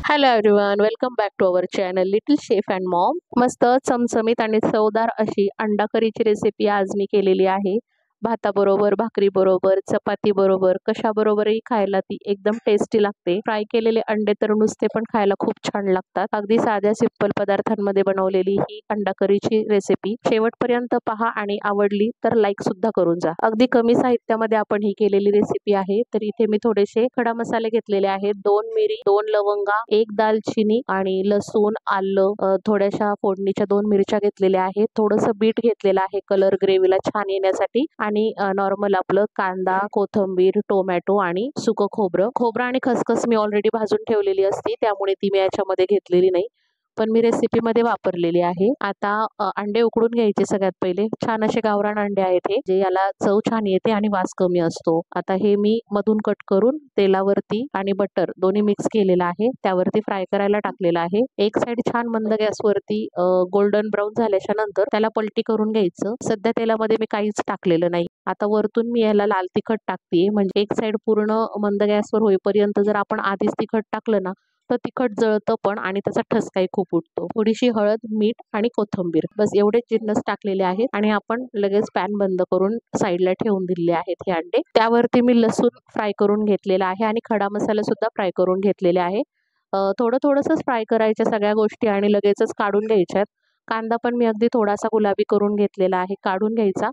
Hello everyone, welcome back to our channel little chef and mom. मस्त चमचमीत आणि चवदार अशी अंडा करीची रेसिपी आज मी केलेली आहे. भाताबरोबर, भाकरीबरोबर, चपातीबरोबर, कशाबरोबरही खायला ती एकदम टेस्टी लागते. फ्राय केलेले अंडे तर नुसते पण खायला खूप छान लागतात. अगदी साध्या सिंपल पदार्थांमध्ये बनवलेली ही अंडा करीची रेसिपी शेवटपर्यंत पहा आणि आवडली तर लाईक सुद्धा करून जा. अगदी कमी साहित्यामध्ये आपण ही केलेली रेसिपी आहे. तर इथे मी थोडेसे खडा मसाले घेतलेले आहेत. 2 मिरी, 2 लवंगा, 1 दालचिनी आणि लसूण, आलं, थोड्याशा फोडणीच्या 2 मिरच्या घेतलेल्या आहेत. थोडंसं बीट घेतलेलं आहे कलर ग्रेव्हीला छान येण्यासाठी आणि नॉर्मल आपलं कांदा, कोथिंबीर, टोमॅटो आणि सुकं खोबरं आणि खसखस मी ऑलरेडी भाजून ठेवलेली असती, त्यामुळे ती मी याच्यामध्ये घेतलेली नाही, पण मी रेसिपीमध्ये वापरलेली आहे. आता अंडे उकडून घ्यायचे. सगळ्यात पहिले छान असे गावरान अंडे आहेत हे, जे याला चव छान येते आणि वास कमी असतो. आता हे मी मधून कट करून तेलावरती आणि बटर दोन्ही मिक्स केलेलं आहे, त्यावरती फ्राय करायला टाकलेलं आहे. एक साइड छान मंद गॅसवरती गोल्डन ब्राऊन झाल्याच्या नंतर त्याला पलटी करून घ्यायचं. सध्या तेलामध्ये मी काहीच टाकलेलं नाही. आता वरतून मी याला लाल तिखट टाकते, म्हणजे एक साइड पूर्ण मंद गॅसवर होईपर्यंत जर आपण आधीच तिखट टाकलं ना तर तिखट जळतं पण आणि त्याचा ठसकाही खूप उठतो. थोडीशी हळद, मीठ आणि कोथिंबीर, बस एवढेच जिन्नस टाकलेले आहेत आणि आपण लगेच पॅन बंद करून साईडला ठेवून दिले आहेत हे अंडे. त्यावरती मी लसूण फ्राय करून घेतलेला आहे आणि खडा मसाला सुद्धा फ्राय करून घेतलेले आहे. थोडंसंच फ्राय करायच्या सगळ्या गोष्टी आणि लगेचच काढून घ्यायच्यात. कांदा पण मी अगदी थोडासा गुलाबी करून घेतलेला आहे, काढून घ्यायचा.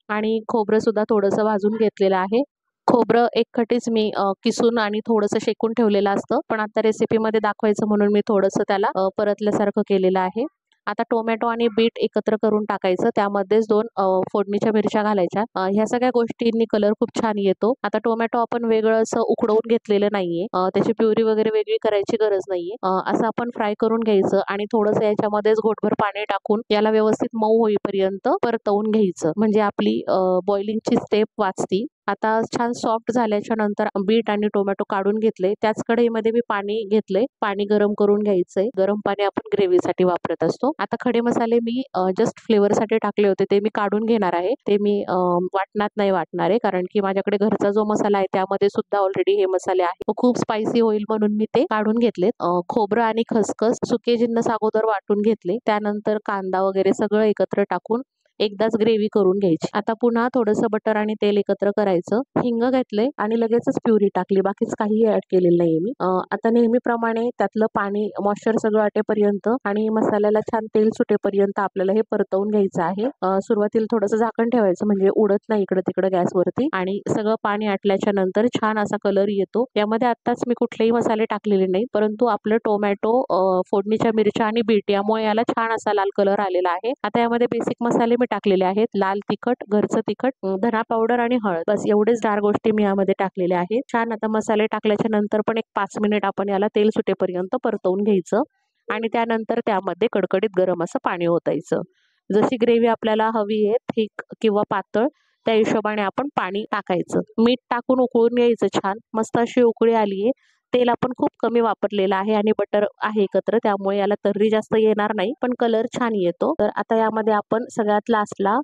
आणि खोबरं सुद्धा थोडंसं भाजून घेतलेलं आहे. खोबरं एकखटीच मी किसून आणि थोडंसं शेकून ठेवलेलं असतं, पण आता रेसिपीमध्ये दाखवायचं म्हणून मी थोडंसं त्याला परतल्यासारखं केलेलं आहे. आता टोमॅटो आणि बीट एकत्र करून टाकायचं, त्यामध्येच 2 फोडणीच्या मिरच्या घालायच्या. ह्या सगळ्या गोष्टींनी कलर खूप छान येतो. आता टोमॅटो आपण वेगळं असं उकडवून घेतलेलं नाहीये, त्याची प्युरी वगैरे वेगळी करायची गरज नाहीये. असं आपण फ्राय करून घ्यायचं आणि थोडंसं याच्यामध्येच घोटभर पाणी टाकून याला व्यवस्थित मऊ होईपर्यंत परतवून घ्यायचं, म्हणजे आपली बॉइलिंगची स्टेप वाचती. आता छान सॉफ्ट झाल्याच्या नंतर बीट आणि टोमॅटो काढून घेतले. त्याच कढईमध्ये मी पाणी घेतले. पाणी गरम करून घ्यायचंय. गरम पाणी आपण ग्रेव्हीसाठी वापरत असतो. आता खडे मसाले मी जस्ट फ्लेवरसाठी टाकले होते, ते मी काढून घेणार आहे. ते मी वाटणात नाही वाटणार आहे, कारण की माझ्याकडे घरचा जो मसाला आहे त्यामध्ये सुद्धा ऑलरेडी हे मसाले आहेत. खूप स्पायसी होईल म्हणून मी ते काढून घेतलेत. खोबरं आणि खसखस, सुके जिन्नस अगोदर वाटून घेतले. त्यानंतर कांदा वगैरे सगळं एकत्र टाकून एकदाच ग्रेव्ही करून घ्यायची. आता पुन्हा थोडंसं बटर आणि तेल एकत्र करायचं. हिंग घेतले आणि लगेचच प्युरी टाकली, बाकीच काहीही ऍड केलेलं नाहीये मी. आता नेहमीप्रमाणे त्यातलं पाणी मॉइश्चर सगळं आटेपर्यंत आणि मसाल्याला छान तेल सुटेपर्यंत आपल्याला हे परतवून घ्यायचं आहे. सुरुवातीला थोडंसं झाकण ठेवायचं, म्हणजे उडत नाही इकडं तिकडं गॅसवरती. आणि सगळं पाणी आटल्याच्या नंतर छान असा कलर येतो. यामध्ये आत्ताच मी कुठलेही मसाले टाकलेले नाही, परंतु आपलं टोमॅटो, फोडणीच्या मिरच्या आणि बीट यामुळे याला छान असा लाल कलर आलेला आहे. आता यामध्ये बेसिक मसाले टाकलेले आहेत. लाल तिखट, घरचं तिखट, धना पावडर आणि हळद, बस एवढेच 4 गोष्टी मी यामध्ये टाकलेल्या आहेत. छान आता मसाले टाकल्याच्या नंतर पण एक 5 मिनिट आपण याला तेल सुटेपर्यंत परतवून घ्यायचं आणि त्यानंतर त्यामध्ये कडकडीत गरम असं पाणी ओतायचं. जशी ग्रेव्ही आपल्याला हवी आहे, थिक किंवा पातळ, त्या हिशोबाने आपण पाणी टाकायचं. मीठ टाकून उकळून घ्यायचं. छान मस्त अशी उकळी आलीये. तेल आपण खूप कमी वापरलेलं आहे आणि बटर आहे एकत्र, त्यामुळे याला तर्री जास्त येणार नाही, पण कलर छान येतो. तर आता यामध्ये आपण सगळ्यात लास्टला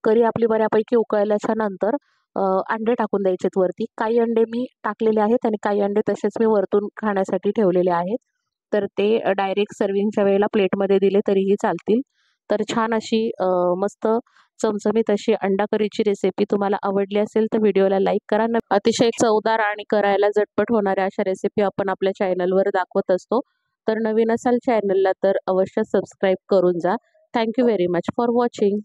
करी आपली बऱ्यापैकी उकळल्याच्या नंतर अंडे टाकून द्यायचेत वरती. काही अंडे मी टाकलेले आहेत आणि काही अंडे तसेच मी वरतून खाण्यासाठी ठेवलेले आहेत. तर ते डायरेक्ट सर्विंगच्या वेळेला प्लेटमध्ये दिले तरीही चालतील. तर छान अशी मस्त चमचमीत अशी अंडा करीची रेसिपी तुम्हाला आवडली असेल तर व्हिडिओला लाईक करा. अतिशय चवदार आणि करायला झटपट होणाऱ्या अशा रेसिपी आपण आपल्या चॅनलवर दाखवत असतो. तर नवीन असाल चॅनलला तर अवश्य सबस्क्राईब करून जा. Thank you very much for watching.